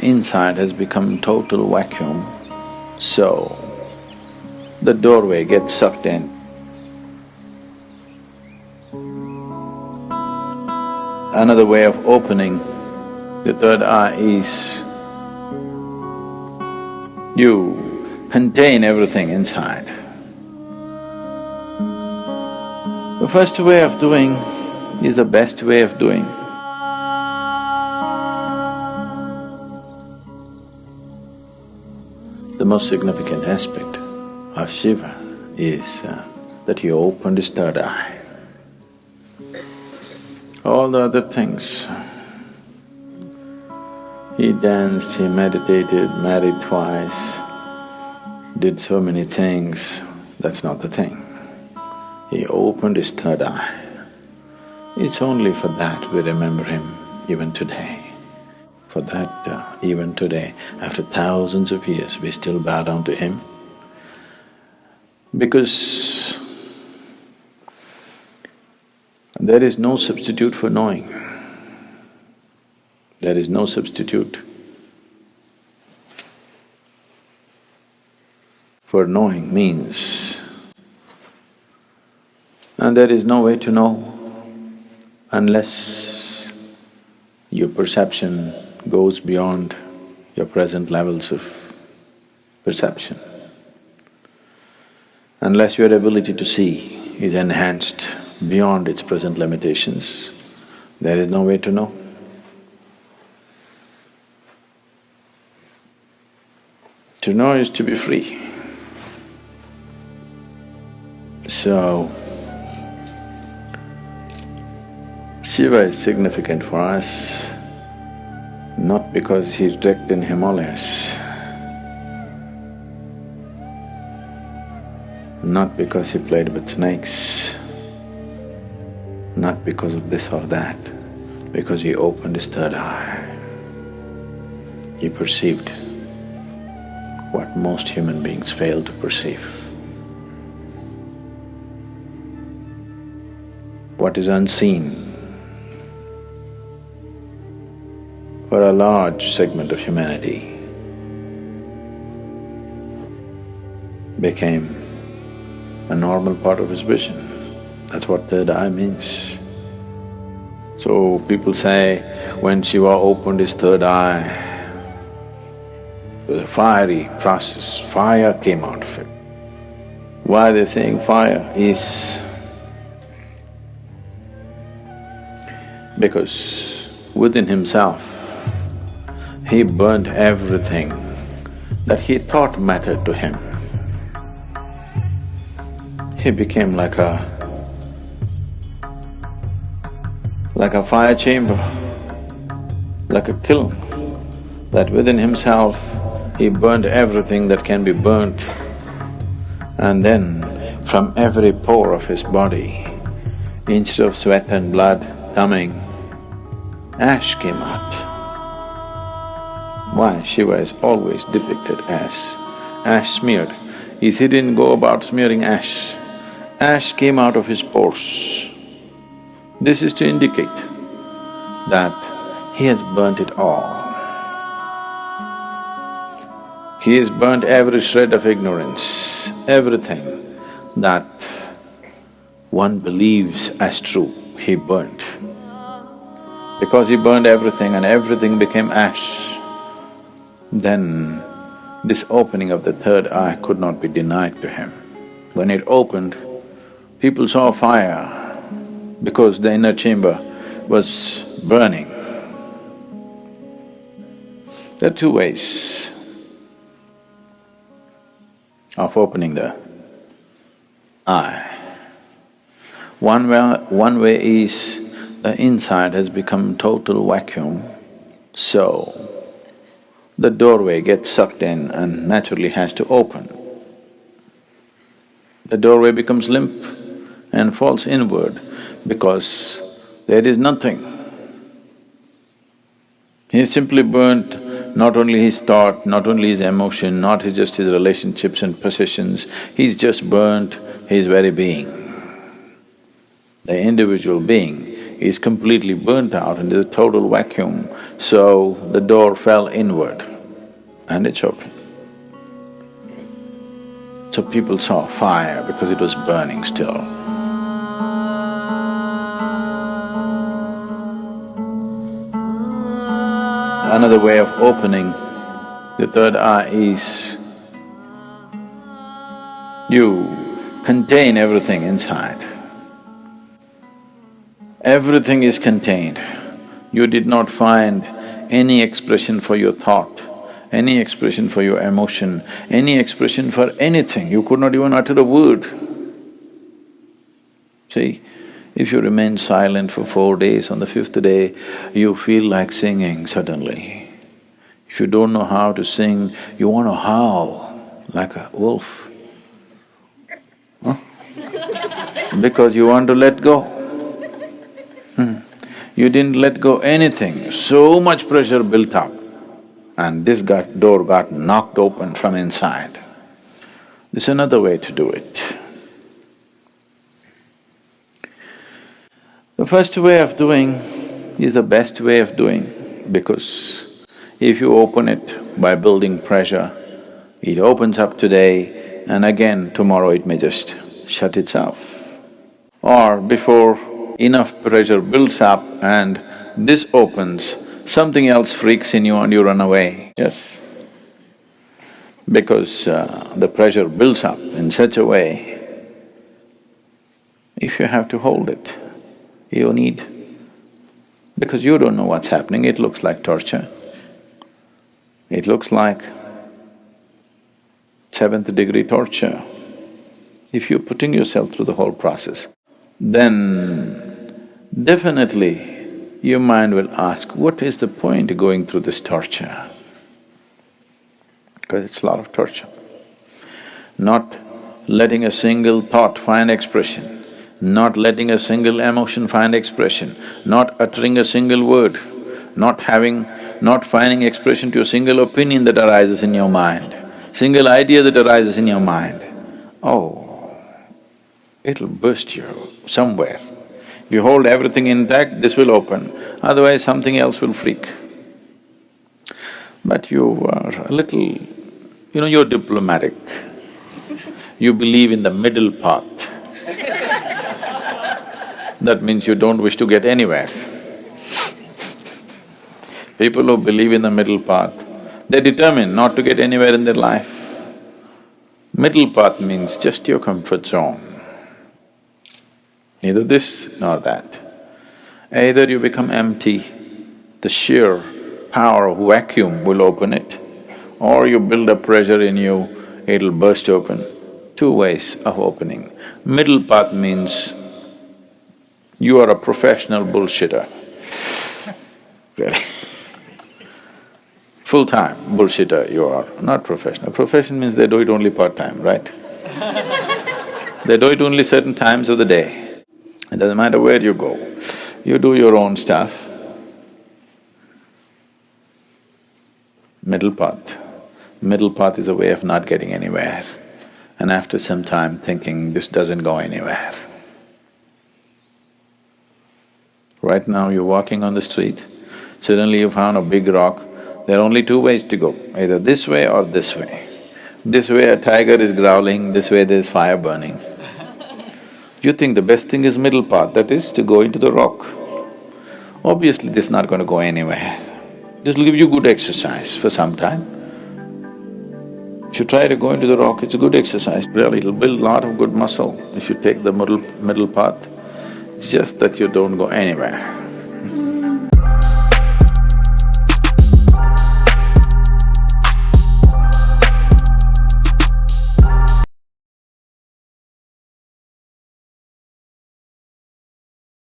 inside has become total vacuum, so the doorway gets sucked in. Another way of opening the third eye is you contain everything inside. The first way of doing is the best way of doing. The most significant aspect of Shiva is that he opened his third eye. All the other things, he danced, he meditated, married twice, did so many things, that's not the thing. He opened his third eye. It's only for that we remember him even today. For that, even today, after thousands of years, we still bow down to him. Because there is no substitute for knowing. There is no substitute for knowing means. And there is no way to know unless your perception goes beyond your present levels of perception. Unless your ability to see is enhanced beyond its present limitations, there is no way to know. To know is to be free. So, Shiva is significant for us not because he's wrecked in Himalayas, not because he played with snakes, not because of this or that, because he opened his third eye. He perceived what most human beings fail to perceive. What is unseen for a large segment of humanity became a normal part of his vision. That's what third eye means. So people say, when Shiva opened his third eye, it was a fiery process, fire came out of it. Why they're saying fire is because within himself, he burnt everything that he thought mattered to him. He became like a fire chamber, like a kiln, that within himself he burnt everything that can be burnt. And then from every pore of his body, instead of sweat and blood coming, ash came out. Why? Shiva is always depicted as ash smeared. He didn't go about smearing ash. Ash came out of his pores. This is to indicate that he has burnt it all. He has burnt every shred of ignorance, everything that one believes as true, he burnt. Because he burned everything and everything became ash, then this opening of the third eye could not be denied to him. When it opened, people saw fire because the inner chamber was burning. There are two ways of opening the eye. One way is the inside has become total vacuum, so the doorway gets sucked in and naturally has to open. The doorway becomes limp and falls inward because there is nothing. He simply burnt not only his thought, not only his emotion, not just his relationships and possessions, he's just burnt his very being. The individual being is completely burnt out and there's a total vacuum, so the door fell inward and it's open. So people saw fire because it was burning still. Another way of opening the third eye is you contain everything inside. Everything is contained. You did not find any expression for your thought, any expression for your emotion, any expression for anything. You could not even utter a word. See, if you remain silent for 4 days, on the 5th day, you feel like singing suddenly. If you don't know how to sing, you want to howl like a wolf. Huh? Because you want to let go. You didn't let go anything, so much pressure built up, and this door got knocked open from inside. This is another way to do it. The first way of doing is the best way of doing, because if you open it by building pressure, it opens up today and again tomorrow it may just shut itself. Or before enough pressure builds up and this opens, something else freaks in you and you run away, yes? Because the pressure builds up in such a way, if you have to hold it, you need… because you don't know what's happening, it looks like torture. It looks like 7th degree torture. If you're putting yourself through the whole process, then definitely your mind will ask, what is the point of going through this torture? Because it's a lot of torture. Not letting a single thought find expression, not letting a single emotion find expression, not uttering a single word, not finding expression to a single opinion that arises in your mind, single idea that arises in your mind. Oh, it'll burst you somewhere. If you hold everything intact, this will open, otherwise something else will freak. But you are a little… you're diplomatic. You believe in the middle path. That means you don't wish to get anywhere. People who believe in the middle path, they're determined not to get anywhere in their life. Middle path means just your comfort zone. Neither this nor that. Either you become empty, the sheer power of vacuum will open it, or you build up pressure in you, it'll burst open. Two ways of opening. Middle path means you are a professional bullshitter. Really. Full-time bullshitter you are, not professional. Profession means they do it only part-time, right? They do it only certain times of the day. It doesn't matter where you go, you do your own stuff. Middle path. Middle path is a way of not getting anywhere, and after some time thinking, this doesn't go anywhere. Right now you're walking on the street, suddenly you found a big rock, there are only two ways to go, either this way or this way. This way a tiger is growling, this way there's fire burning. You think the best thing is middle path, that is to go into the rock. Obviously this is not going to go anywhere. This will give you good exercise for some time. If you try to go into the rock, it's a good exercise, really, it'll build a lot of good muscle if you take the middle path. It's just that you don't go anywhere.